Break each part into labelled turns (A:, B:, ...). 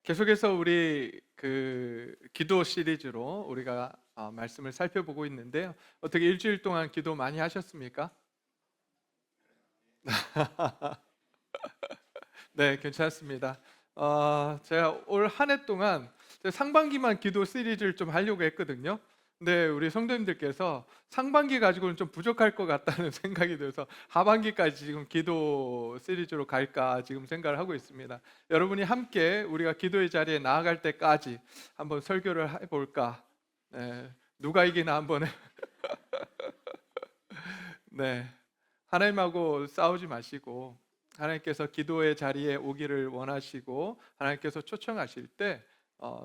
A: 계속해서 우리 기도 시리즈로 우리가 말씀을 살펴보고 있는데요. 어떻게 일주일 동안 기도 많이 하셨습니까? 네, 괜찮습니다. 제가 올 한 해 동안 상반기만 기도 시리즈를 좀 하려고 했거든요. 근데 우리 성도님들께서 상반기 가지고는 좀 부족할 것 같다는 생각이 들어서 하반기까지 지금 기도 시리즈로 갈까 지금 생각을 하고 있습니다. 여러분이 함께 우리가 기도의 자리에 나아갈 때까지 한번 설교를 해볼까? 네, 누가 이기나 한번 네, 하나님하고 싸우지 마시고 하나님께서 기도의 자리에 오기를 원하시고 하나님께서 초청하실 때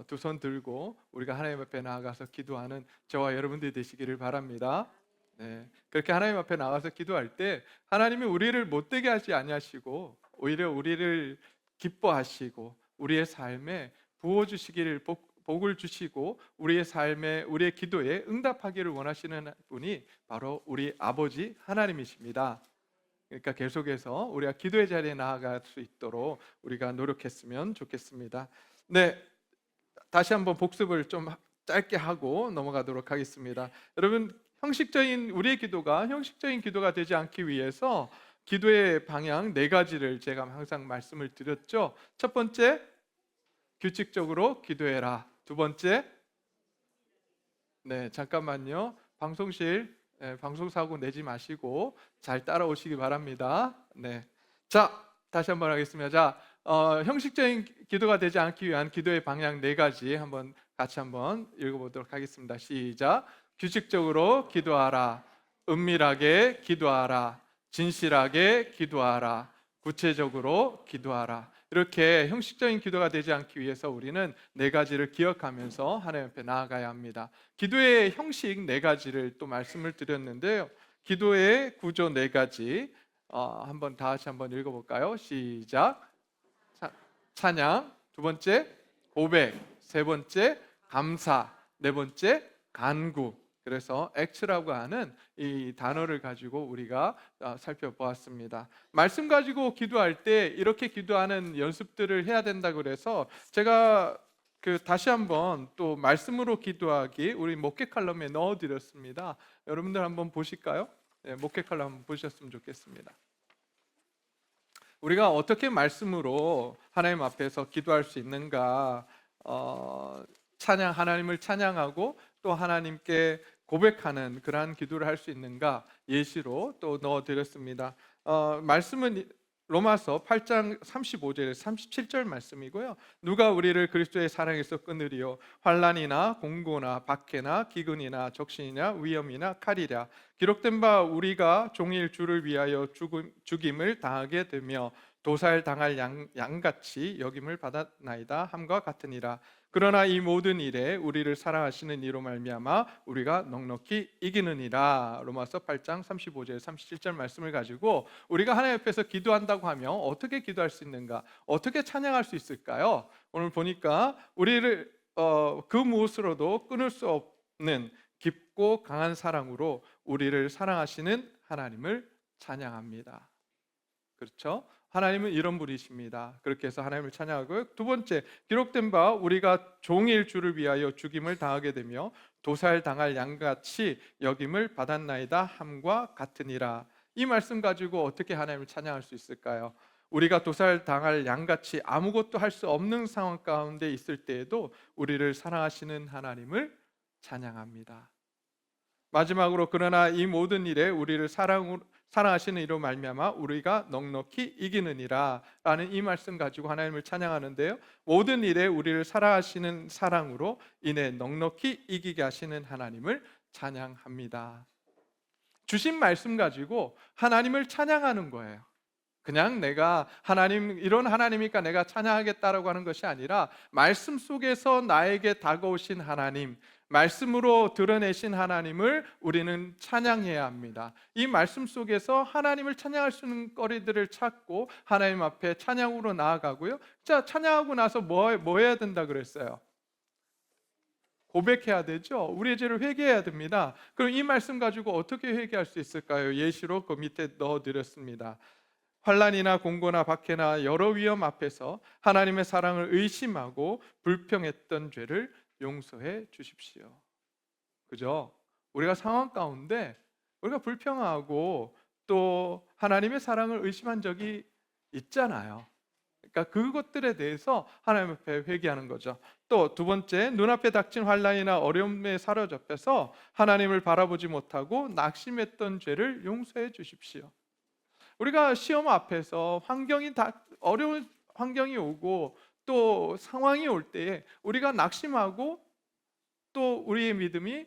A: 두 손 들고 우리가 하나님 앞에 나아가서 기도하는 저와 여러분들이 되시기를 바랍니다. 네, 그렇게 하나님 앞에 나가서 기도할 때 하나님이 우리를 못되게 하지 아니하시고 오히려 우리를 기뻐하시고 우리의 삶에 부어주시기를 복을 주시고 우리의 삶에 우리의 기도에 응답하기를 원하시는 분이 바로 우리 아버지 하나님이십니다. 그러니까 계속해서 우리가 기도의 자리에 나아갈 수 있도록 우리가 노력했으면 좋겠습니다. 네, 다시 한번 복습을 좀 짧게 하고 넘어가도록 하겠습니다. 여러분, 우리의 기도가 형식적인 기도가 되지 않기 위해서 기도의 방향 네 가지를 제가 항상 말씀을 드렸죠. 첫 번째, 규칙적으로 기도해라. 두 번째, 네, 잠깐만요. 방송 사고 내지 마시고 잘 따라오시기 바랍니다. 네, 자, 다시 한번 하겠습니다. 자, 형식적인 기도가 되지 않기 위한 기도의 방향 네 가지 같이 한번 읽어보도록 하겠습니다. 시작. 규칙적으로 기도하라. 은밀하게 기도하라. 진실하게 기도하라. 구체적으로 기도하라. 이렇게 형식적인 기도가 되지 않기 위해서 우리는 네 가지를 기억하면서 하나님 앞에 나아가야 합니다. 기도의 형식 네 가지를 또 말씀을 드렸는데요. 기도의 구조 네 가지 다 같이 한번 읽어볼까요? 시작. 찬양, 두 번째 고백, 세 번째 감사, 네 번째 간구. 그래서 액츠라고 하는 이 단어를 가지고 우리가 살펴보았습니다. 말씀 가지고 기도할 때 이렇게 기도하는 연습들을 해야 된다 그래서 제가 다시 한번 또 말씀으로 기도하기 우리 목회 칼럼에 넣어드렸습니다. 여러분들 한번 보실까요? 네, 목회 칼럼 한번 보셨으면 좋겠습니다. 우리가 어떻게 말씀으로 하나님 앞에서 기도할 수 있는가? 하나님을 찬양하고 또 하나님께 고백하는 그러한 기도를 할 수 있는가? 예시로 또 넣어드렸습니다. 말씀은 로마서 8장 35절 37절 말씀이고요. 누가 우리를 그리스도의 사랑에서 끊으리요? 환난이나 공고나 박해나 기근이나 적신이나 위험이나 칼이랴. 기록된 바 우리가 종일 주를 위하여 죽임을 당하게 되며 도살 당할 양같이 여김을 받았나이다 함과 같으니라. 그러나 이 모든 일에 우리를 사랑하시는 이로 말미암아 우리가 넉넉히 이기느니라. 로마서 8장 35절 37절 말씀을 가지고 우리가 하나님 앞에서 기도한다고 하면 어떻게 기도할 수 있는가? 어떻게 찬양할 수 있을까요? 오늘 보니까 우리를 그 무엇으로도 끊을 수 없는 깊고 강한 사랑으로 우리를 사랑하시는 하나님을 찬양합니다. 그렇죠? 하나님은 이런 분이십니다. 그렇게 해서 하나님을 찬양하고요. 두 번째, 기록된 바 우리가 종일 주를 위하여 죽임을 당하게 되며 도살 당할 양같이 여김을 받았나이다 함과 같으니라. 이 말씀 가지고 어떻게 하나님을 찬양할 수 있을까요? 우리가 도살 당할 양같이 아무것도 할 수 없는 상황 가운데 있을 때에도 우리를 사랑하시는 하나님을 찬양합니다. 마지막으로 그러나 이 모든 일에 우리를 사랑하시는 이로 말미암아 우리가 넉넉히 이기느니라 라는 이 말씀 가지고 하나님을 찬양하는데요. 모든 일에 우리를 사랑하시는 사랑으로 인해 넉넉히 이기게 하시는 하나님을 찬양합니다. 주신 말씀 가지고 하나님을 찬양하는 거예요. 그냥 내가 하나님 이런 하나님이니까 내가 찬양하겠다라고 하는 것이 아니라 말씀 속에서 나에게 다가오신 하나님, 말씀으로 드러내신 하나님을 우리는 찬양해야 합니다. 이 말씀 속에서 하나님을 찬양할 수 있는 거리들을 찾고 하나님 앞에 찬양으로 나아가고요. 자, 찬양하고 나서 뭐 해야 된다 그랬어요? 고백해야 되죠. 우리의 죄를 회개해야 됩니다. 그럼 이 말씀 가지고 어떻게 회개할 수 있을까요? 예시로 그 밑에 넣어드렸습니다. 환난이나 공고나 박해나 여러 위험 앞에서 하나님의 사랑을 의심하고 불평했던 죄를 용서해 주십시오. 그죠? 우리가 상황 가운데 우리가 불평하고 또 하나님의 사랑을 의심한 적이 있잖아요. 그러니까 그것들에 대해서 하나님 앞에 회개하는 거죠. 또 두 번째, 눈앞에 닥친 환난이나 어려움에 사로잡혀서 하나님을 바라보지 못하고 낙심했던 죄를 용서해 주십시오. 우리가 시험 앞에서 어려운 환경이 오고 또 상황이 올 때에 우리가 낙심하고 또 우리의 믿음이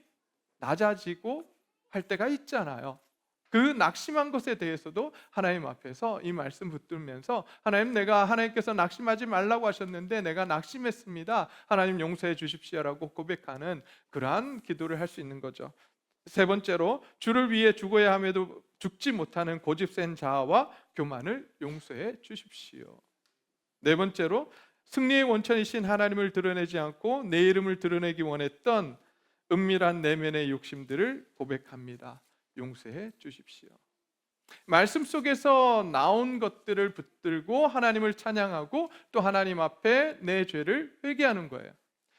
A: 낮아지고 할 때가 있잖아요. 그 낙심한 것에 대해서도 하나님 앞에서 이 말씀 붙들면서 하나님, 내가 하나님께서 낙심하지 말라고 하셨는데 내가 낙심했습니다. 하나님 용서해 주십시오라고 고백하는 그러한 기도를 할 수 있는 거죠. 세 번째로, 주를 위해 죽어야 함에도 죽지 못하는 고집센 자아와 교만을 용서해 주십시오. 네 번째로, 승리의 원천이신 하나님을 드러내지 않고 내 이름을 드러내기 원했던 은밀한 내면의 욕심들을 고백합니다. 용서해 주십시오. 말씀 속에서 나온 것들을 붙들고 하나님을 찬양하고 또 하나님 앞에 내 죄를 회개하는 거예요.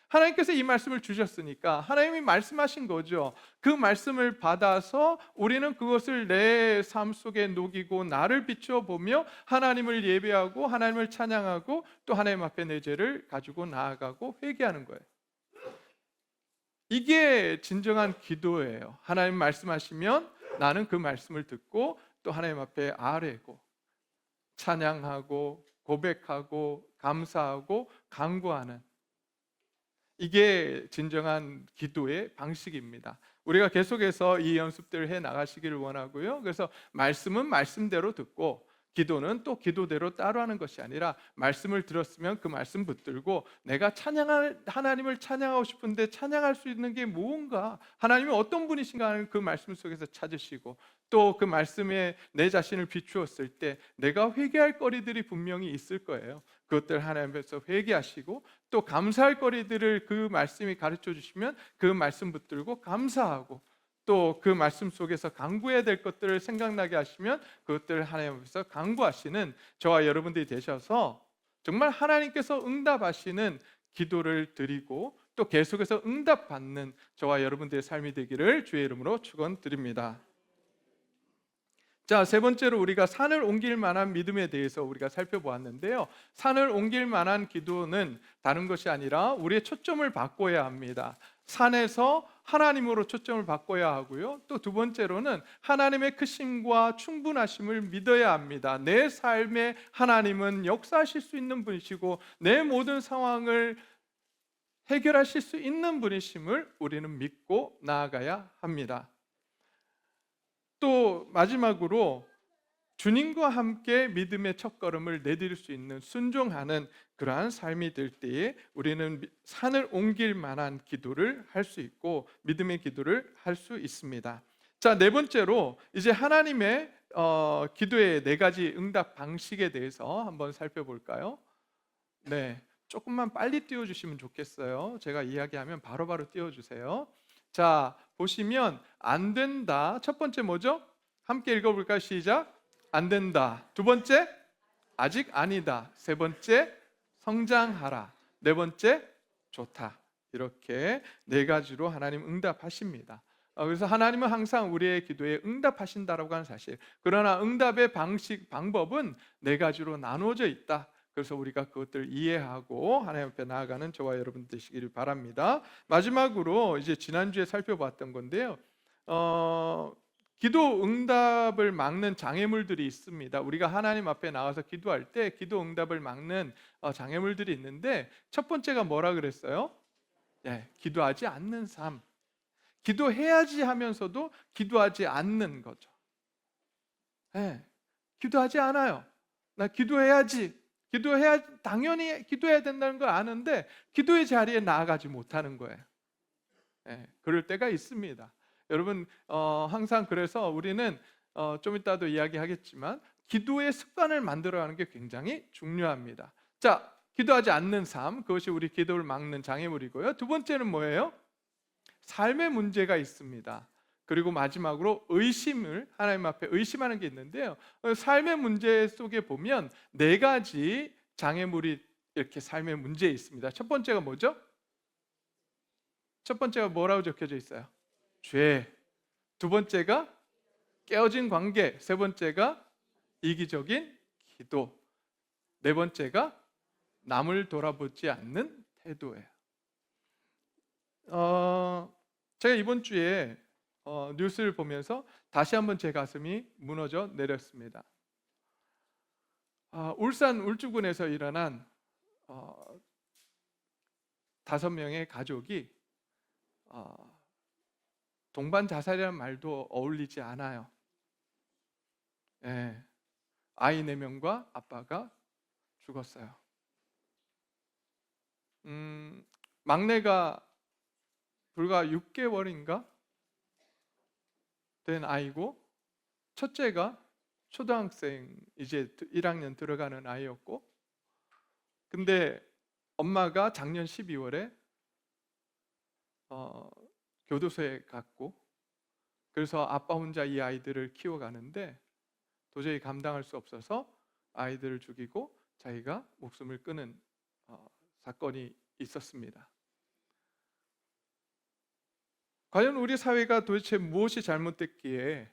A: 하나님께서 이 말씀을 주셨으니까 하나님이 말씀하신 거죠. 그 말씀을 받아서 우리는 그것을 내 삶 속에 녹이고 나를 비추어 보며 하나님을 예배하고 하나님을 찬양하고 또 하나님 앞에 내 죄를 가지고 나아가고 회개하는 거예요. 이게 진정한 기도예요. 하나님 말씀하시면 나는 그 말씀을 듣고 또 하나님 앞에 아뢰고 찬양하고 고백하고 감사하고 간구하는, 이게 진정한 기도의 방식입니다. 우리가 계속해서 이 연습들을 해 나가시기를 원하고요. 그래서 말씀은 말씀대로 듣고 기도는 또 기도대로 따로 하는 것이 아니라 말씀을 들었으면 그 말씀 붙들고 내가 하나님을 찬양하고 싶은데 찬양할 수 있는 게 무언가, 하나님이 어떤 분이신가 하는 그 말씀 속에서 찾으시고 또 그 말씀에 내 자신을 비추었을 때 내가 회개할 거리들이 분명히 있을 거예요. 그것들 하나님 앞에서 회개하시고 또 감사할 거리들을 그 말씀이 가르쳐 주시면 그 말씀 붙들고 감사하고 또 그 말씀 속에서 간구해야 될 것들을 생각나게 하시면 그것들을 하나님 앞에서 간구하시는 저와 여러분들이 되셔서 정말 하나님께서 응답하시는 기도를 드리고 또 계속해서 응답받는 저와 여러분들의 삶이 되기를 주의 이름으로 축원드립니다. 자, 세 번째로 우리가 산을 옮길 만한 믿음에 대해서 우리가 살펴보았는데요. 산을 옮길 만한 기도는 다른 것이 아니라 우리의 초점을 바꿔야 합니다. 산에서 하나님으로 초점을 바꿔야 하고요. 또 두 번째로는 하나님의 크심과 충분하심을 믿어야 합니다. 내 삶에 하나님은 역사하실 수 있는 분이시고 내 모든 상황을 해결하실 수 있는 분이심을 우리는 믿고 나아가야 합니다. 또 마지막으로 주님과 함께 믿음의 첫걸음을 내디딜 수 있는 순종하는 그러한 삶이 될 때에 우리는 산을 옮길 만한 기도를 할 수 있고 믿음의 기도를 할 수 있습니다. 자, 네 번째로 이제 하나님의 기도의 네 가지 응답 방식에 대해서 한번 살펴볼까요? 네, 조금만 빨리 띄워주시면 좋겠어요. 제가 이야기하면 바로바로 띄워주세요. 자, 보시면 안 된다. 첫 번째 뭐죠? 함께 읽어볼까요? 시작. 안 된다. 두 번째, 아직 아니다. 세 번째, 성장하라. 네 번째, 좋다. 이렇게 네 가지로 하나님 응답하십니다. 그래서 하나님은 항상 우리의 기도에 응답하신다라고 하는 사실. 그러나 응답의 방법은 네 가지로 나누어져 있다. 그래서 우리가 그것들 이해하고 하나님 앞에 나아가는 저와 여러분 되시기를 바랍니다. 마지막으로 이제 지난주에 살펴봤던 건데요. 기도 응답을 막는 장애물들이 있습니다. 우리가 하나님 앞에 나와서 기도할 때 기도 응답을 막는 장애물들이 있는데 첫 번째가 뭐라 그랬어요? 네, 기도하지 않는 삶. 기도해야지 하면서도 기도하지 않는 거죠. 네, 기도하지 않아요. 나 기도해야지. 당연히 기도해야 된다는 걸 아는데 기도의 자리에 나아가지 못하는 거예요. 네, 그럴 때가 있습니다. 여러분 항상 그래서 우리는 좀 이따도 이야기하겠지만 기도의 습관을 만들어가는 게 굉장히 중요합니다. 자, 기도하지 않는 삶, 그것이 우리 기도를 막는 장애물이고요. 두 번째는 뭐예요? 삶의 문제가 있습니다. 그리고 마지막으로 의심을 하나님 앞에 의심하는 게 있는데요. 삶의 문제 속에 보면 네 가지 장애물이 이렇게 삶의 문제에 있습니다. 첫 번째가 뭐죠? 첫 번째가 뭐라고 적혀져 있어요? 죄. 두 번째가 깨어진 관계. 세 번째가 이기적인 기도. 네 번째가 남을 돌아보지 않는 태도예요. 제가 이번 주에 뉴스를 보면서 다시 한번 제 가슴이 무너져 내렸습니다. 울산 울주군에서 일어난 5명의 가족이 동반 자살이라는 말도 어울리지 않아요. 예, 아이 4명과 아빠가 죽었어요. 막내가 불과 6개월인가 된 아이고, 첫째가 초등학생 이제 1학년 들어가는 아이였고, 근데 엄마가 작년 12월에 교도소에 갔고, 그래서 아빠 혼자 이 아이들을 키워가는데 도저히 감당할 수 없어서 아이들을 죽이고 자기가 목숨을 끊은 사건이 있었습니다. 과연 우리 사회가 도대체 무엇이 잘못됐기에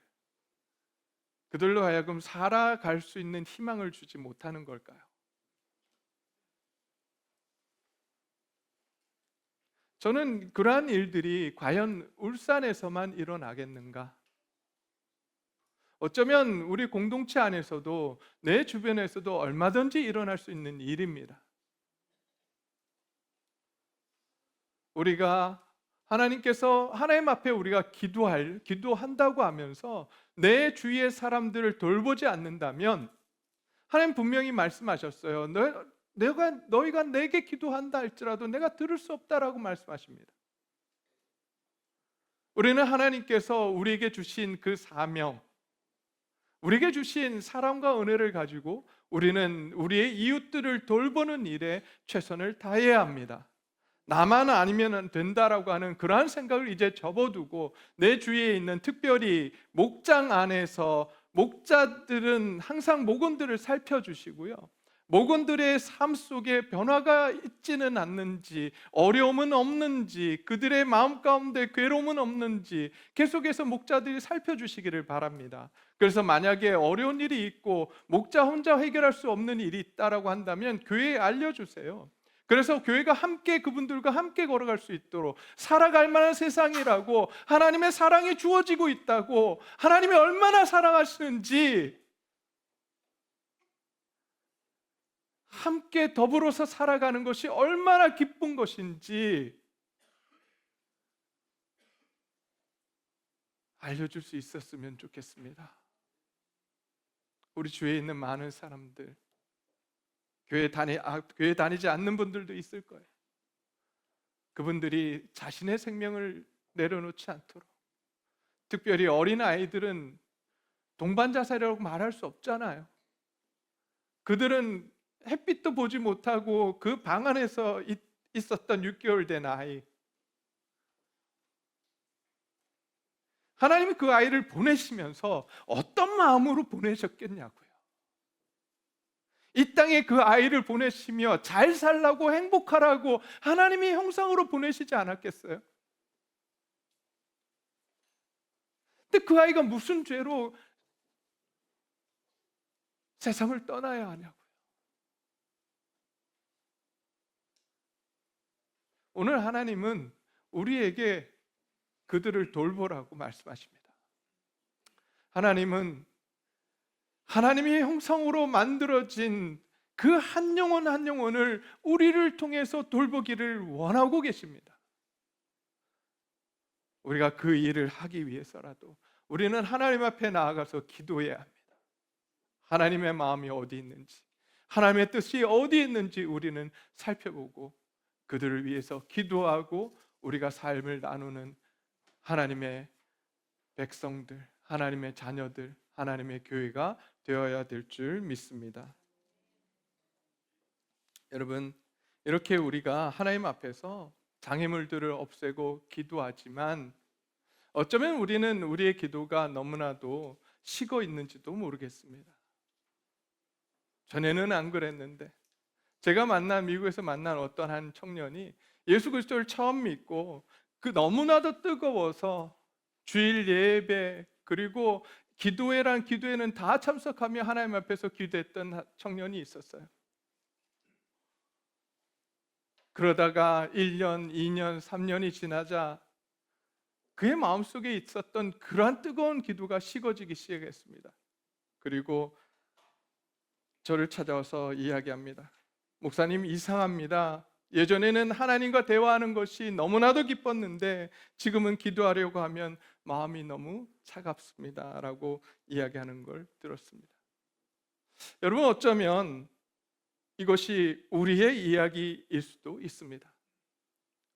A: 그들로 하여금 살아갈 수 있는 희망을 주지 못하는 걸까요? 저는 그러한 일들이 과연 울산에서만 일어나겠는가? 어쩌면 우리 공동체 안에서도 내 주변에서도 얼마든지 일어날 수 있는 일입니다. 우리가 하나님께서 하나님 앞에 우리가 기도한다고 하면서 내 주위의 사람들을 돌보지 않는다면 하나님 분명히 말씀하셨어요. 너희가 내게 기도한다 할지라도 내가 들을 수 없다라고 말씀하십니다. 우리는 하나님께서 우리에게 주신 그 사명, 우리에게 주신 사랑과 은혜를 가지고 우리는 우리의 이웃들을 돌보는 일에 최선을 다해야 합니다. 나만 아니면 된다라고 하는 그러한 생각을 이제 접어두고 내 주위에 있는, 특별히 목장 안에서 목자들은 항상 목원들을 살펴주시고요, 목원들의 삶 속에 변화가 있지는 않는지, 어려움은 없는지, 그들의 마음 가운데 괴로움은 없는지 계속해서 목자들이 살펴주시기를 바랍니다. 그래서 만약에 어려운 일이 있고 목자 혼자 해결할 수 없는 일이 있다라고 한다면 교회에 알려주세요. 그래서 교회가 함께 그분들과 함께 걸어갈 수 있도록, 살아갈 만한 세상이라고, 하나님의 사랑이 주어지고 있다고, 하나님이 얼마나 사랑하시는지, 함께 더불어서 살아가는 것이 얼마나 기쁜 것인지 알려줄 수 있었으면 좋겠습니다. 우리 주위에 있는 많은 사람들, 교회 다니지 않는 분들도 있을 거예요. 그분들이 자신의 생명을 내려놓지 않도록, 특별히 어린 아이들은 동반자살이라고 말할 수 없잖아요. 그들은 햇빛도 보지 못하고 그 방 안에서 있었던 6개월 된 아이, 하나님이 그 아이를 보내시면서 어떤 마음으로 보내셨겠냐고요. 이 땅에 그 아이를 보내시며 잘 살라고, 행복하라고 하나님이 형상으로 보내시지 않았겠어요? 근데 그 아이가 무슨 죄로 세상을 떠나야 하냐고요. 오늘 하나님은 우리에게 그들을 돌보라고 말씀하십니다. 하나님은 하나님의 형상으로 만들어진 그 한 영혼 한 영혼을 우리를 통해서 돌보기를 원하고 계십니다. 우리가 그 일을 하기 위해서라도 우리는 하나님 앞에 나아가서 기도해야 합니다. 하나님의 마음이 어디 있는지, 하나님의 뜻이 어디 있는지 우리는 살펴보고 그들을 위해서 기도하고 우리가 삶을 나누는 하나님의 백성들, 하나님의 자녀들, 하나님의 교회가 되어야 될 줄 믿습니다. 여러분, 이렇게 우리가 하나님 앞에서 장애물들을 없애고 기도하지만 어쩌면 우리는 우리의 기도가 너무나도 식어 있는지도 모르겠습니다. 전에는 안 그랬는데, 제가 미국에서 만난 어떤 한 청년이 예수 그리스도를 처음 믿고 그 너무나도 뜨거워서 주일 예배 그리고 기도회는 다 참석하며 하나님 앞에서 기도했던 청년이 있었어요. 그러다가 1년, 2년, 3년이 지나자 그의 마음속에 있었던 그러한 뜨거운 기도가 식어지기 시작했습니다. 그리고 저를 찾아와서 이야기합니다. 목사님, 이상합니다. 예전에는 하나님과 대화하는 것이 너무나도 기뻤는데 지금은 기도하려고 하면 마음이 너무 차갑습니다 라고 이야기하는 걸 들었습니다. 여러분, 어쩌면 이것이 우리의 이야기일 수도 있습니다.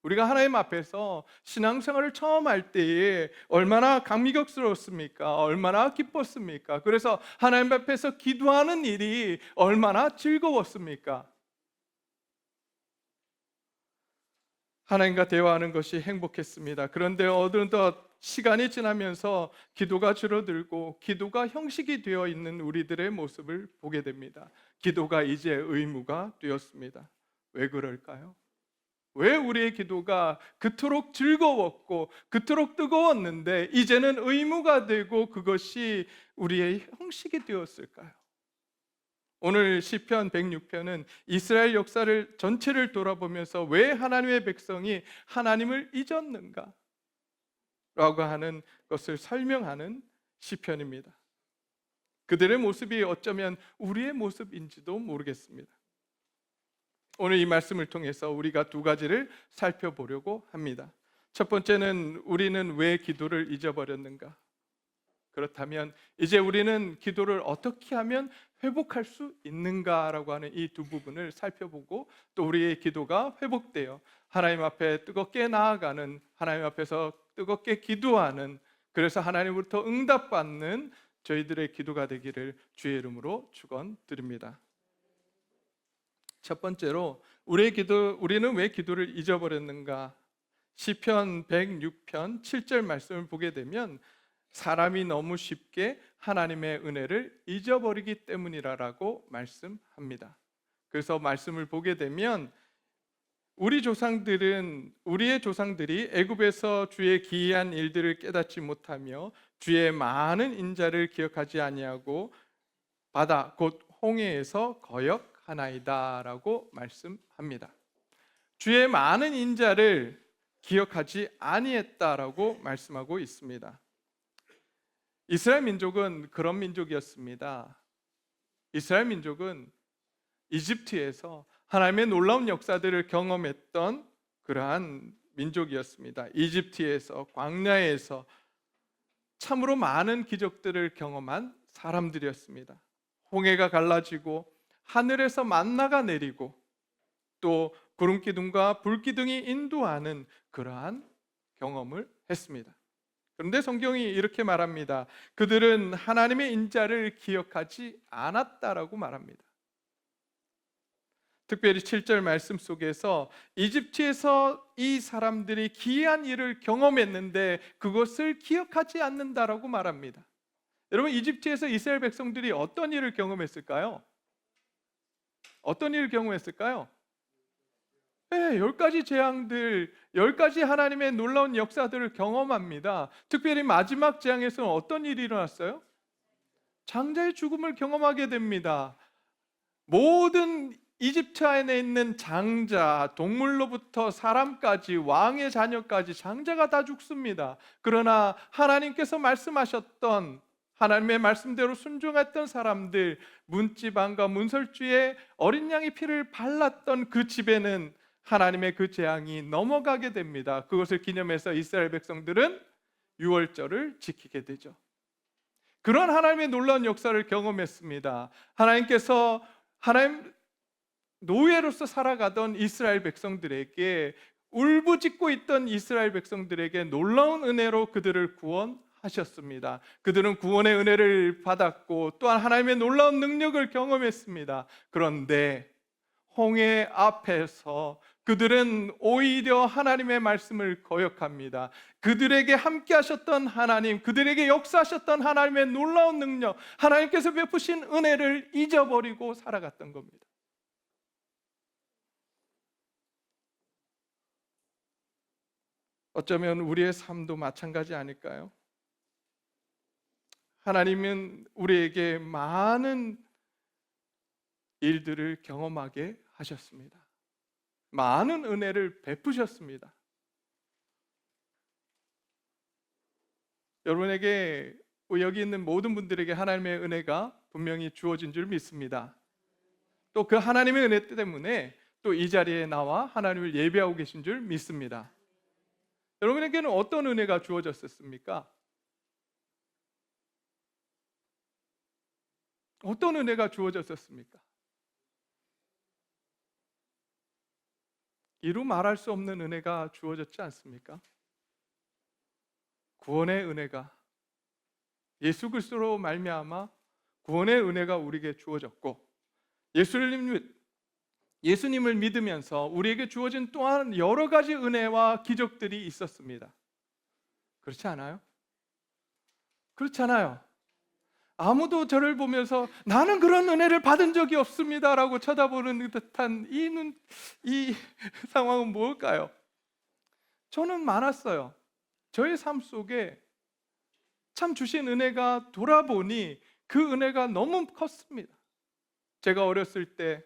A: 우리가 하나님 앞에서 신앙생활을 처음 할 때에 얼마나 감격스러웠습니까? 얼마나 기뻤습니까? 그래서 하나님 앞에서 기도하는 일이 얼마나 즐거웠습니까? 하나님과 대화하는 것이 행복했습니다. 그런데 어느덧 시간이 지나면서 기도가 줄어들고 기도가 형식이 되어 있는 우리들의 모습을 보게 됩니다. 기도가 이제 의무가 되었습니다. 왜 그럴까요? 왜 우리의 기도가 그토록 즐거웠고 그토록 뜨거웠는데 이제는 의무가 되고 그것이 우리의 형식이 되었을까요? 오늘 시편 106편은 이스라엘 역사를 전체를 돌아보면서 왜 하나님의 백성이 하나님을 잊었는가? 라고 하는 것을 설명하는 시편입니다. 그들의 모습이 어쩌면 우리의 모습인지도 모르겠습니다. 오늘 이 말씀을 통해서 우리가 두 가지를 살펴보려고 합니다. 첫 번째는 우리는 왜 기도를 잊어버렸는가? 그렇다면 이제 우리는 기도를 어떻게 하면 회복할 수 있는가라고 하는 이 두 부분을 살펴보고 또 우리의 기도가 회복되어 하나님 앞에 뜨겁게 나아가는, 하나님 앞에서 뜨겁게 기도하는, 그래서 하나님으로부터 응답받는 저희들의 기도가 되기를 주의 이름으로 축원드립니다. 첫 번째로 우리는 왜 기도를 잊어버렸는가? 시편 106편 7절 말씀을 보게 되면 사람이 너무 쉽게 하나님의 은혜를 잊어버리기 때문이라고 말씀합니다. 그래서 말씀을 보게 되면 우리의 조상들이 애굽에서 주의 기이한 일들을 깨닫지 못하며 주의 많은 인자를 기억하지 아니하고 바다 곧 홍해에서 거역하나이다라고 말씀합니다. 주의 많은 인자를 기억하지 아니했다라고 말씀하고 있습니다. 이스라엘 민족은 그런 민족이었습니다. 이스라엘 민족은 이집트에서 하나님의 놀라운 역사들을 경험했던 그러한 민족이었습니다. 이집트에서, 광야에서 참으로 많은 기적들을 경험한 사람들이었습니다. 홍해가 갈라지고 하늘에서 만나가 내리고 또 구름기둥과 불기둥이 인도하는 그러한 경험을 했습니다. 그런데 성경이 이렇게 말합니다. 그들은 하나님의 인자를 기억하지 않았다라고 말합니다. 특별히 7절 말씀 속에서 이집트에서 이 사람들이 기이한 일을 경험했는데 그것을 기억하지 않는다라고 말합니다. 여러분, 이집트에서 이스라엘 백성들이 어떤 일을 경험했을까요? 어떤 일을 경험했을까요? 네, 10가지 재앙들, 10가지 하나님의 놀라운 역사들을 경험합니다. 특별히 마지막 재앙에서는 어떤 일이 일어났어요? 장자의 죽음을 경험하게 됩니다. 모든 이집트 안에 있는 장자, 동물로부터 사람까지, 왕의 자녀까지 장자가 다 죽습니다. 그러나 하나님께서 말씀하셨던 하나님의 말씀대로 순종했던 사람들, 문지방과 문설주에 어린 양의 피를 발랐던 그 집에는 하나님의 그 재앙이 넘어가게 됩니다. 그것을 기념해서 이스라엘 백성들은 유월절을 지키게 되죠. 그런 하나님의 놀라운 역사를 경험했습니다. 하나님께서 노예로서 살아가던 이스라엘 백성들에게, 울부짖고 있던 이스라엘 백성들에게 놀라운 은혜로 그들을 구원하셨습니다. 그들은 구원의 은혜를 받았고 또한 하나님의 놀라운 능력을 경험했습니다. 그런데 홍해 앞에서 그들은 오히려 하나님의 말씀을 거역합니다. 그들에게 함께 하셨던 하나님, 그들에게 역사하셨던 하나님의 놀라운 능력, 하나님께서 베푸신 은혜를 잊어버리고 살아갔던 겁니다. 어쩌면 우리의 삶도 마찬가지 아닐까요? 하나님은 우리에게 많은 일들을 경험하게 하셨습니다. 많은 은혜를 베푸셨습니다. 여러분에게, 여기 있는 모든 분들에게 하나님의 은혜가 분명히 주어진 줄 믿습니다. 또 그 하나님의 은혜 때문에 또 이 자리에 나와 하나님을 예배하고 계신 줄 믿습니다. 여러분에게는 어떤 은혜가 주어졌습니까? 어떤 은혜가 주어졌습니까? 이루 말할 수 없는 은혜가 주어졌지 않습니까? 구원의 은혜가, 예수 그리스도로 말미암아 구원의 은혜가 우리에게 주어졌고, 예수님을 믿으면서 우리에게 주어진 또한 여러 가지 은혜와 기적들이 있었습니다. 그렇지 않아요? 그렇잖아요. 아무도 저를 보면서 나는 그런 은혜를 받은 적이 없습니다라고 쳐다보는 듯한 이 상황은 뭘까요? 저는 많았어요. 저의 삶 속에 참 주신 은혜가 돌아보니 그 은혜가 너무 컸습니다. 제가 어렸을 때,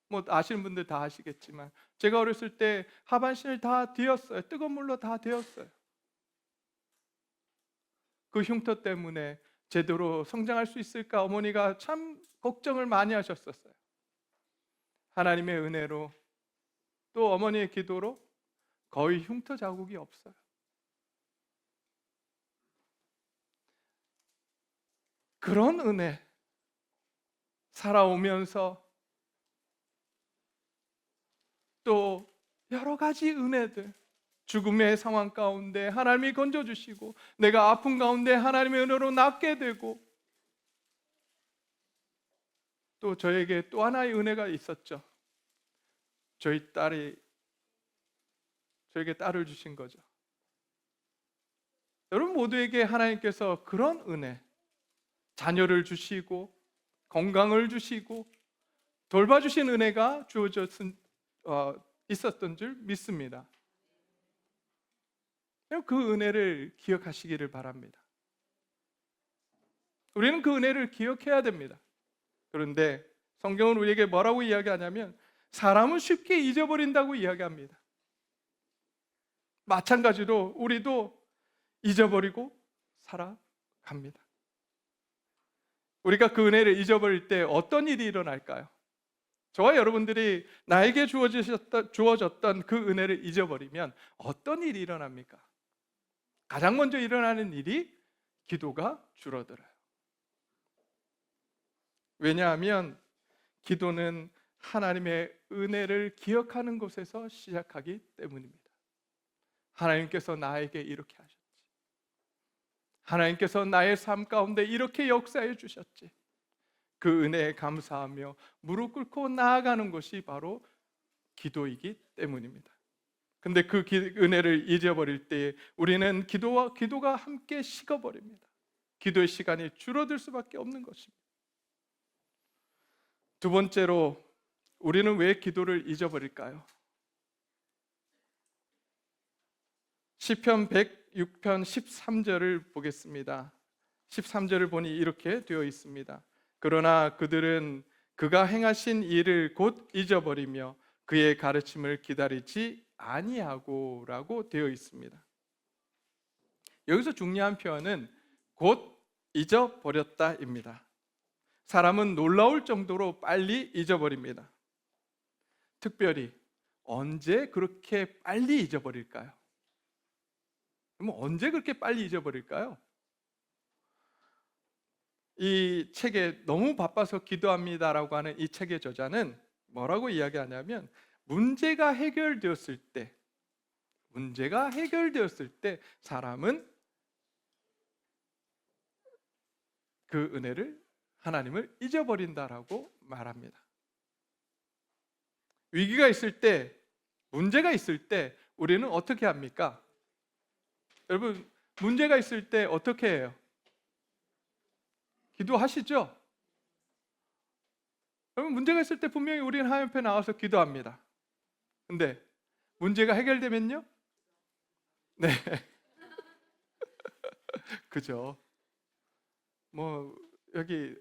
A: 뭐 아시는 분들 다 아시겠지만, 제가 어렸을 때 하반신을 다 뒤었어요. 뜨거운 물로 다 데웠어요. 그 흉터 때문에 제대로 성장할 수 있을까 어머니가 참 걱정을 많이 하셨었어요. 하나님의 은혜로, 또 어머니의 기도로 거의 흉터 자국이 없어요. 그런 은혜, 살아오면서 또 여러 가지 은혜들, 죽음의 상황 가운데 하나님이 건져주시고, 내가 아픈 가운데 하나님의 은혜로 낫게 되고, 또 저에게 또 하나의 은혜가 있었죠. 저희 딸이 저에게 딸을 주신 거죠. 여러분 모두에게 하나님께서 그런 은혜, 자녀를 주시고 건강을 주시고 돌봐주신 은혜가 있었던 줄 믿습니다. 그 은혜를 기억하시기를 바랍니다. 우리는 그 은혜를 기억해야 됩니다. 그런데 성경은 우리에게 뭐라고 이야기하냐면, 사람은 쉽게 잊어버린다고 이야기합니다. 마찬가지로 우리도 잊어버리고 살아갑니다. 우리가 그 은혜를 잊어버릴 때 어떤 일이 일어날까요? 저와 여러분들이 나에게 주어졌던 그 은혜를 잊어버리면 어떤 일이 일어납니까? 가장 먼저 일어나는 일이 기도가 줄어들어요. 왜냐하면 기도는 하나님의 은혜를 기억하는 곳에서 시작하기 때문입니다. 하나님께서 나에게 이렇게 하셨지, 하나님께서 나의 삶 가운데 이렇게 역사해 주셨지, 그 은혜에 감사하며 무릎 꿇고 나아가는 것이 바로 기도이기 때문입니다. 근데 그 은혜를 잊어버릴 때 우리는 기도가 함께 식어버립니다. 기도의 시간이 줄어들 수밖에 없는 것입니다. 두 번째로, 우리는 왜 기도를 잊어버릴까요? 시편 106편 13절을 보겠습니다. 13절을 보니 이렇게 되어 있습니다. 그러나 그들은 그가 행하신 일을 곧 잊어버리며 그의 가르침을 기다리지 아니하고 라고 되어 있습니다. 여기서 중요한 표현은 곧 잊어버렸다입니다. 사람은 놀라울 정도로 빨리 잊어버립니다. 특별히 언제 그렇게 빨리 잊어버릴까요? 언제 그렇게 빨리 잊어버릴까요? 이 책에 너무 바빠서 기도합니다라고 하는 이 책의 저자는 뭐라고 이야기하냐면, 문제가 해결되었을 때 사람은 그 은혜를, 하나님을 잊어버린다라고 말합니다. 위기가 있을 때 문제가 있을 때 우리는 어떻게 합니까? 여러분, 문제가 있을 때 어떻게 해요? 기도하시죠? 여러분, 문제가 있을 때 분명히 우리는 하나님 앞에 나와서 기도합니다. 근데 문제가 해결되면요? 네. 그죠. 뭐 여기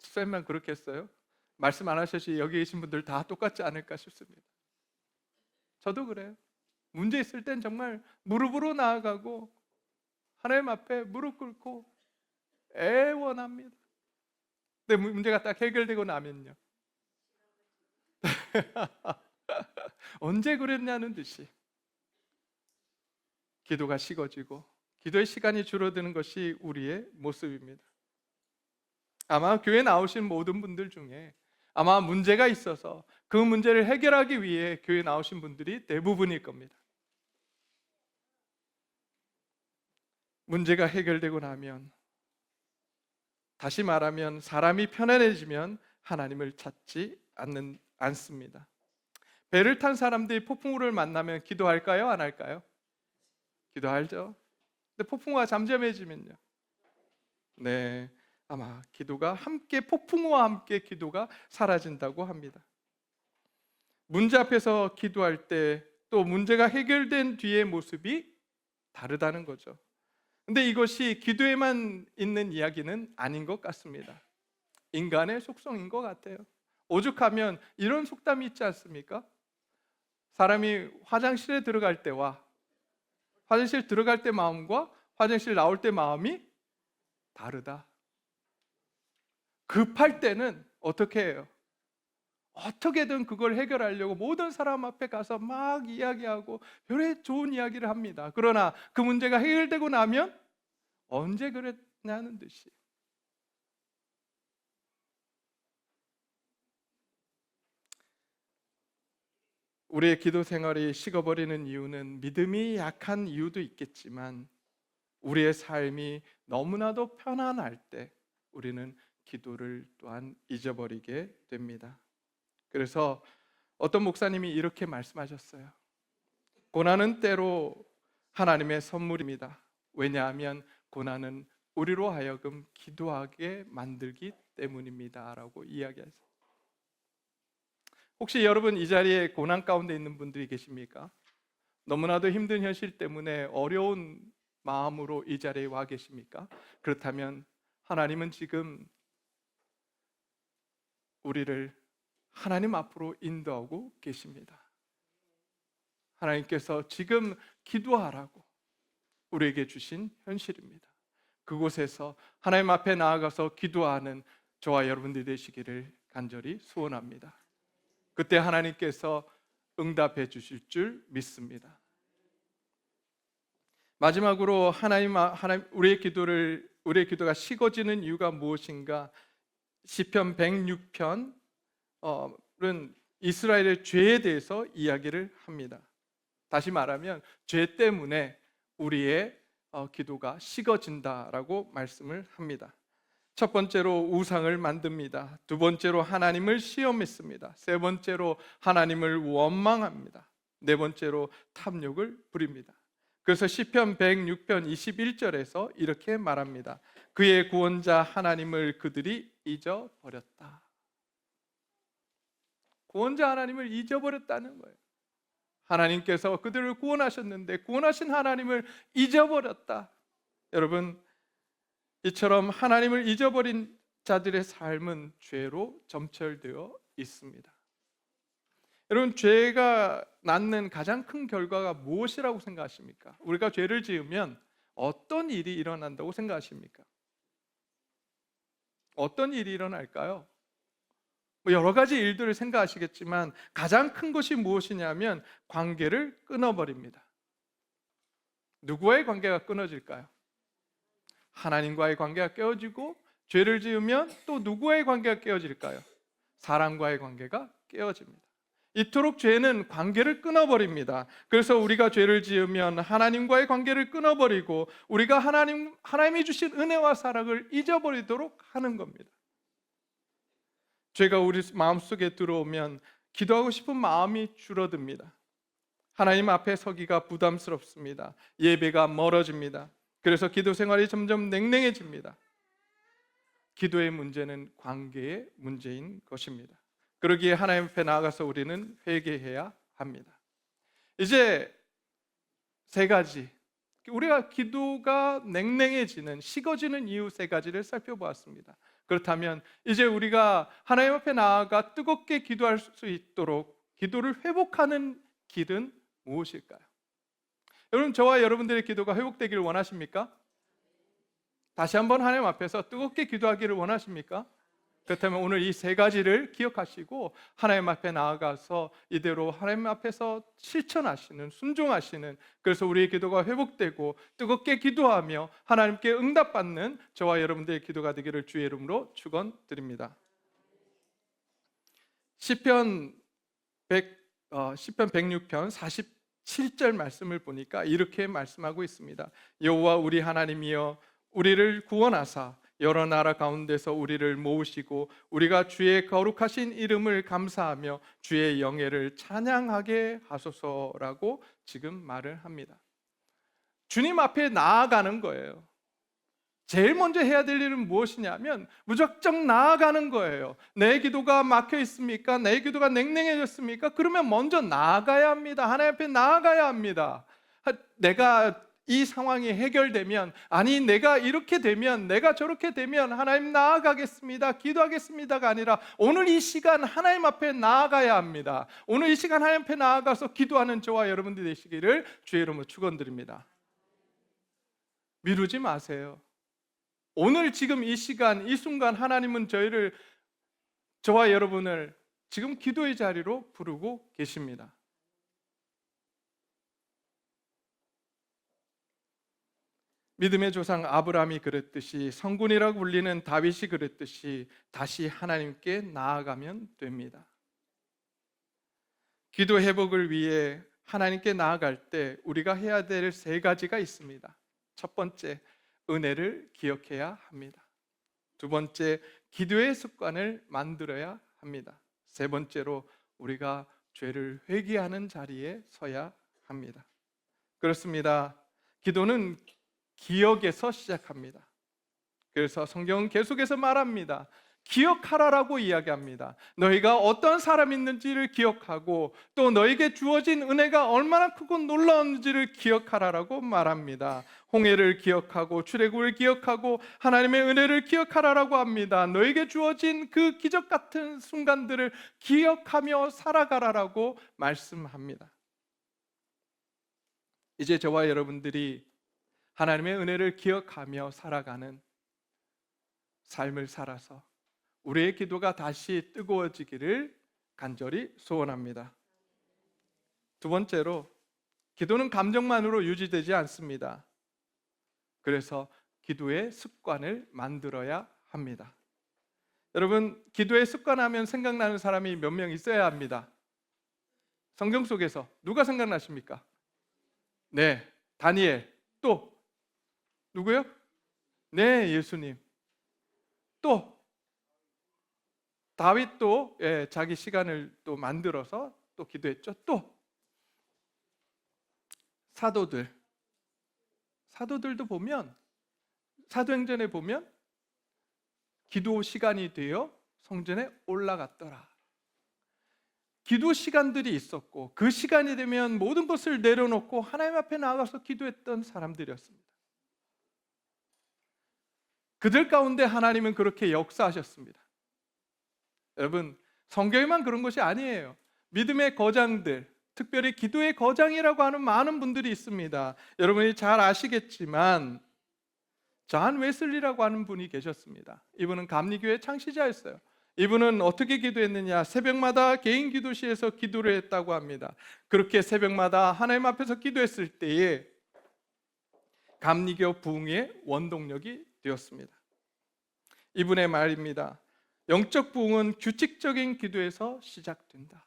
A: 쌤만 그렇겠어요? 말씀 안 하셨지 여기 계신 분들 다 똑같지 않을까 싶습니다. 저도 그래요. 문제 있을 땐 정말 무릎으로 나아가고 하나님 앞에 무릎 꿇고 애원합니다. 근데 문제가 딱 해결되고 나면요. 언제 그랬냐는 듯이 기도가 식어지고 기도의 시간이 줄어드는 것이 우리의 모습입니다. 아마 교회 나오신 모든 분들 중에 아마 문제가 있어서 그 문제를 해결하기 위해 교회 나오신 분들이 대부분일 겁니다. 문제가 해결되고 나면, 다시 말하면 사람이 편안해지면 하나님을 찾지 않습니다. 배를 탄 사람들이 폭풍우를 만나면 기도할까요? 안 할까요? 기도하죠. 근데 폭풍우가 잠잠해지면요. 네, 아마 기도가 함께, 폭풍우와 함께 기도가 사라진다고 합니다. 문제 앞에서 기도할 때 또 문제가 해결된 뒤의 모습이 다르다는 거죠. 근데 이것이 기도에만 있는 이야기는 아닌 것 같습니다. 인간의 속성인 것 같아요. 오죽하면 이런 속담이 있지 않습니까? 사람이 화장실에 들어갈 때와 화장실 들어갈 때 마음과 화장실 나올 때 마음이 다르다. 급할 때는 어떻게 해요? 어떻게든 그걸 해결하려고 모든 사람 앞에 가서 막 이야기하고 별의 좋은 이야기를 합니다. 그러나 그 문제가 해결되고 나면 언제 그랬냐는 듯이 우리의 기도 생활이 식어버리는 이유는 믿음이 약한 이유도 있겠지만 우리의 삶이 너무나도 편안할 때 우리는 기도를 또한 잊어버리게 됩니다. 그래서 어떤 목사님이 이렇게 말씀하셨어요. 고난은 때로 하나님의 선물입니다. 왜냐하면 고난은 우리로 하여금 기도하게 만들기 때문입니다 라고 이야기하셨어요. 혹시 여러분 이 자리에 고난 가운데 있는 분들이 계십니까? 너무나도 힘든 현실 때문에 어려운 마음으로 이 자리에 와 계십니까? 그렇다면 하나님은 지금 우리를 하나님 앞으로 인도하고 계십니다. 하나님께서 지금 기도하라고 우리에게 주신 현실입니다. 그곳에서 하나님 앞에 나아가서 기도하는 저와 여러분들이 되시기를 간절히 소원합니다. 그때 하나님께서 응답해 주실 줄 믿습니다. 마지막으로 우리의 기도가 식어지는 이유가 무엇인가? 시편 106편은 이스라엘의 죄에 대해서 이야기를 합니다. 다시 말하면 죄 때문에 우리의 기도가 식어진다라고 말씀을 합니다. 첫 번째로 우상을 만듭니다. 두 번째로 하나님을 시험했습니다. 세 번째로 하나님을 원망합니다. 네 번째로 탐욕을 부립니다. 그래서 시편 106편 21절에서 이렇게 말합니다. 그의 구원자 하나님을 그들이 잊어버렸다. 구원자 하나님을 잊어버렸다는 거예요. 하나님께서 그들을 구원하셨는데 구원하신 하나님을 잊어버렸다. 여러분, 이처럼 하나님을 잊어버린 자들의 삶은 죄로 점철되어 있습니다. 여러분, 죄가 낳는 가장 큰 결과가 무엇이라고 생각하십니까? 우리가 죄를 지으면 어떤 일이 일어난다고 생각하십니까? 어떤 일이 일어날까요? 여러 가지 일들을 생각하시겠지만 가장 큰 것이 무엇이냐면 관계를 끊어버립니다. 누구와의 관계가 끊어질까요? 하나님과의 관계가 깨어지고, 죄를 지으면 또 누구와의 관계가 깨어질까요? 사람과의 관계가 깨어집니다. 이토록 죄는 관계를 끊어버립니다. 그래서 우리가 죄를 지으면 하나님과의 관계를 끊어버리고 우리가 하나님이 주신 은혜와 사랑을 잊어버리도록 하는 겁니다. 죄가 우리 마음속에 들어오면 기도하고 싶은 마음이 줄어듭니다. 하나님 앞에 서기가 부담스럽습니다. 예배가 멀어집니다. 그래서 기도 생활이 점점 냉랭해집니다. 기도의 문제는 관계의 문제인 것입니다. 그러기에 하나님 앞에 나아가서 우리는 회개해야 합니다. 이제 세 가지, 우리가 기도가 냉랭해지는, 식어지는 이유 세 가지를 살펴보았습니다. 그렇다면 이제 우리가 하나님 앞에 나아가 뜨겁게 기도할 수 있도록 기도를 회복하는 길은 무엇일까요? 여러분, 저와 여러분들의 기도가 회복되기를 원하십니까? 다시 한번 하나님 앞에서 뜨겁게 기도하기를 원하십니까? 그렇다면 오늘 이 세 가지를 기억하시고 하나님 앞에 나아가서 이대로 하나님 앞에서 실천하시는, 순종하시는, 그래서 우리의 기도가 회복되고 뜨겁게 기도하며 하나님께 응답받는 저와 여러분들의 기도가 되기를 주의 이름으로 축원드립니다. 시편 106편 47절 말씀을 보니까 이렇게 말씀하고 있습니다. 여호와 우리 하나님이여 우리를 구원하사 여러 나라 가운데서 우리를 모으시고 우리가 주의 거룩하신 이름을 감사하며 주의 영예를 찬양하게 하소서라고 지금 말을 합니다. 주님 앞에 나아가는 거예요. 제일 먼저 해야 될 일은 무엇이냐면 무작정 나아가는 거예요. 내 기도가 막혀 있습니까? 내 기도가 냉랭해졌습니까? 그러면 먼저 나아가야 합니다. 하나님 앞에 나아가야 합니다. 내가 이 상황이 해결되면, 아니 내가 이렇게 되면, 내가 저렇게 되면 하나님 나아가겠습니다, 기도하겠습니다가 아니라 오늘 이 시간 하나님 앞에 나아가야 합니다. 오늘 이 시간 하나님 앞에 나아가서 기도하는 저와 여러분들이 되시기를 주의 이름으로 축원드립니다. 미루지 마세요. 오늘 지금 이 시간 이 순간 하나님은 저와 여러분을 지금 기도의 자리로 부르고 계십니다. 믿음의 조상 아브라함이 그랬듯이, 성군이라고 불리는 다윗이 그랬듯이 다시 하나님께 나아가면 됩니다. 기도 회복을 위해 하나님께 나아갈 때 우리가 해야 될 세 가지가 있습니다. 첫 번째, 은혜를 기억해야 합니다. 두 번째, 기도의 습관을 만들어야 합니다. 세 번째로 우리가 죄를 회개하는 자리에 서야 합니다. 그렇습니다. 기도는 기억에서 시작합니다. 그래서 성경은 계속해서 말합니다. 기억하라라고 이야기합니다. 너희가 어떤 사람이 있는지를 기억하고 또 너에게 주어진 은혜가 얼마나 크고 놀라운지를 기억하라라고 말합니다. 홍해를 기억하고 출애굽을 기억하고 하나님의 은혜를 기억하라라고 합니다. 너에게 주어진 그 기적 같은 순간들을 기억하며 살아가라라고 말씀합니다. 이제 저와 여러분들이 하나님의 은혜를 기억하며 살아가는 삶을 살아서 우리의 기도가 다시 뜨거워지기를 간절히 소원합니다. 두 번째로, 기도는 감정만으로 유지되지 않습니다. 그래서 기도의 습관을 만들어야 합니다. 여러분, 기도의 습관하면 생각나는 사람이 몇 명 있어야 합니다. 성경 속에서 누가 생각나십니까? 네, 다니엘. 또 누구요? 네, 예수님. 또 다윗도 자기 시간을 또 만들어서 또 기도했죠. 또 사도들도 보면, 사도행전에 보면 기도 시간이 되어 성전에 올라갔더라. 기도 시간들이 있었고 그 시간이 되면 모든 것을 내려놓고 하나님 앞에 나아가서 기도했던 사람들이었습니다. 그들 가운데 하나님은 그렇게 역사하셨습니다. 여러분, 성경에만 그런 것이 아니에요. 믿음의 거장들, 특별히 기도의 거장이라고 하는 많은 분들이 있습니다. 여러분이 잘 아시겠지만 존 웨슬리라고 하는 분이 계셨습니다. 이분은 감리교회 창시자였어요. 이분은 어떻게 기도했느냐? 새벽마다 개인 기도실에서 기도를 했다고 합니다. 그렇게 새벽마다 하나님 앞에서 기도했을 때에 감리교 부흥의 원동력이 되었습니다. 이분의 말입니다. 영적 부흥은 규칙적인 기도에서 시작된다.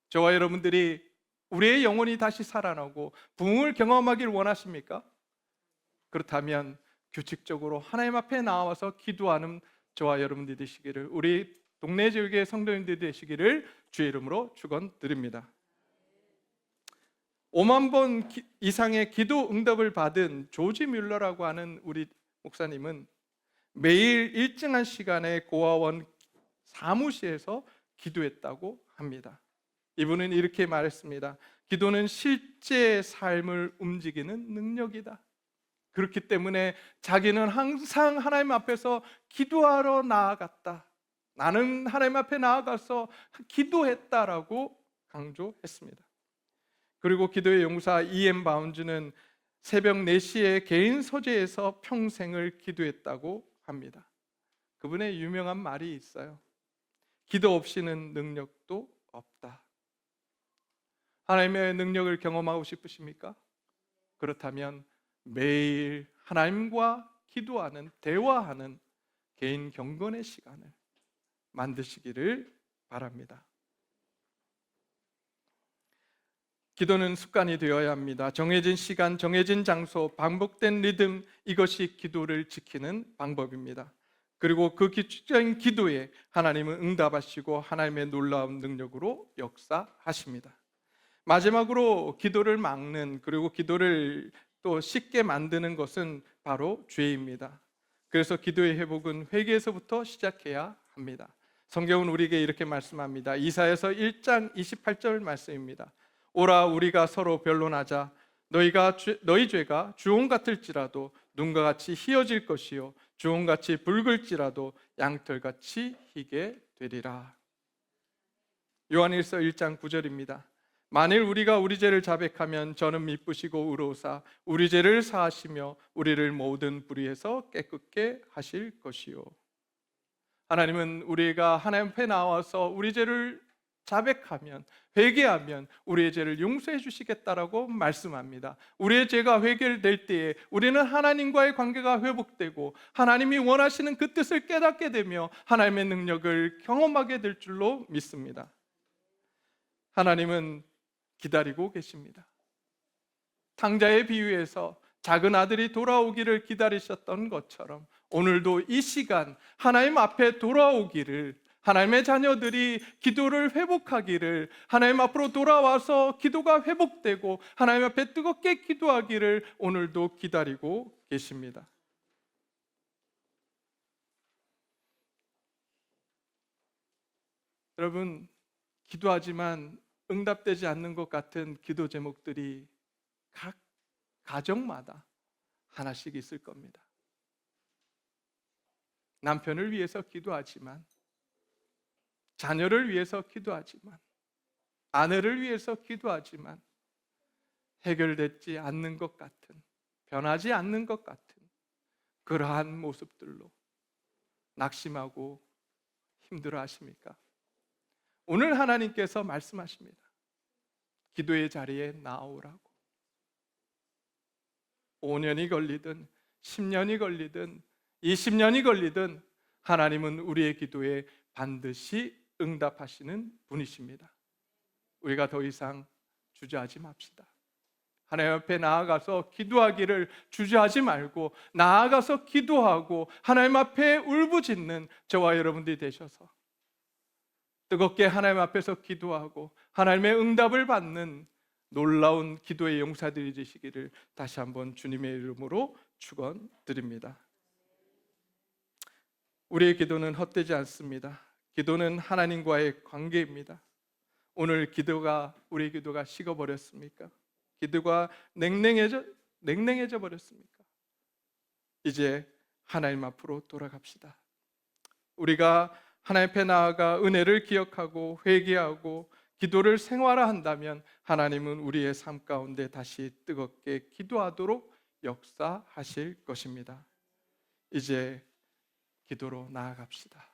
A: 저와 여러분들이 우리의 영혼이 다시 살아나고 부흥을 경험하길 원하십니까? 그렇다면 규칙적으로 하나님 앞에 나와서 기도하는 저와 여러분들이 되시기를, 우리 동네 지역의 성도님들이 되시기를 주의 이름으로 축원드립니다. 5만 번 이상의 기도 응답을 받은 조지 뮬러라고 하는 우리 목사님은 매일 일정한 시간에 고아원 사무실에서 기도했다고 합니다. 이분은 이렇게 말했습니다. 기도는 실제 삶을 움직이는 능력이다. 그렇기 때문에 자기는 항상 하나님 앞에서 기도하러 나아갔다. 나는 하나님 앞에 나아가서 기도했다라고 강조했습니다. 그리고 기도의 용사 E.M. 바운즈는 새벽 4시에 개인 서재에서 평생을 기도했다고 합니다. 그분의 유명한 말이 있어요. 기도 없이는 능력도 없다. 하나님의 능력을 경험하고 싶으십니까? 그렇다면 매일 하나님과 기도하는, 대화하는 개인 경건의 시간을 만드시기를 바랍니다. 기도는 습관이 되어야 합니다. 정해진 시간, 정해진 장소, 반복된 리듬, 이것이 기도를 지키는 방법입니다. 그리고 그 규칙적인 기도에 하나님은 응답하시고 하나님의 놀라운 능력으로 역사하십니다. 마지막으로 기도를 막는, 그리고 기도를 또 쉽게 만드는 것은 바로 죄입니다. 그래서 기도의 회복은 회개에서부터 시작해야 합니다. 성경은 우리에게 이렇게 말씀합니다. 이사야서 1장 28절 말씀입니다. 오라 우리가 서로 변론하자. 너희 죄가 주홍 같을지라도 눈과 같이 희어질 것이요 주홍같이 붉을지라도 양털같이 희게 되리라. 요한일서 1장 9절입니다. 만일 우리가 우리 죄를 자백하면 저는 미쁘시고 의로우사 우리 죄를 사하시며 우리를 모든 불의에서 깨끗게 하실 것이요. 하나님은 우리가 하나님 앞에 나와서 우리 죄를 자백하면, 회개하면 우리의 죄를 용서해 주시겠다라고 말씀합니다. 우리의 죄가 회개될 때에 우리는 하나님과의 관계가 회복되고 하나님이 원하시는 그 뜻을 깨닫게 되며 하나님의 능력을 경험하게 될 줄로 믿습니다. 하나님은 기다리고 계십니다. 탕자의 비유에서 작은 아들이 돌아오기를 기다리셨던 것처럼 오늘도 이 시간 하나님 앞에 돌아오기를, 하나님의 자녀들이 기도를 회복하기를, 하나님 앞으로 돌아와서 기도가 회복되고 하나님 앞에 뜨겁게 기도하기를 오늘도 기다리고 계십니다. 여러분, 기도하지만 응답되지 않는 것 같은 기도 제목들이 각 가정마다 하나씩 있을 겁니다. 남편을 위해서 기도하지만, 자녀를 위해서 기도하지만, 아내를 위해서 기도하지만 해결되지 않는 것 같은, 변하지 않는 것 같은 그러한 모습들로 낙심하고 힘들어 하십니까? 오늘 하나님께서 말씀하십니다. 기도의 자리에 나오라고. 5년이 걸리든 10년이 걸리든 20년이 걸리든 하나님은 우리의 기도에 반드시 응답하시는 분이십니다. 우리가 더 이상 주저하지 맙시다. 하나님 앞에 나아가서 기도하기를 주저하지 말고 나아가서 기도하고 하나님 앞에 울부짖는 저와 여러분들이 되셔서 뜨겁게 하나님 앞에서 기도하고 하나님의 응답을 받는 놀라운 기도의 용사들이 되시기를 다시 한번 주님의 이름으로 축원드립니다. 우리의 기도는 헛되지 않습니다. 기도는 하나님과의 관계입니다. 오늘 우리의 기도가 식어버렸습니까? 기도가 냉랭해져 버렸습니까? 이제 하나님 앞으로 돌아갑시다. 우리가 하나님 앞에 나아가 은혜를 기억하고 회개하고 기도를 생활화한다면 하나님은 우리의 삶 가운데 다시 뜨겁게 기도하도록 역사하실 것입니다. 이제 기도로 나아갑시다.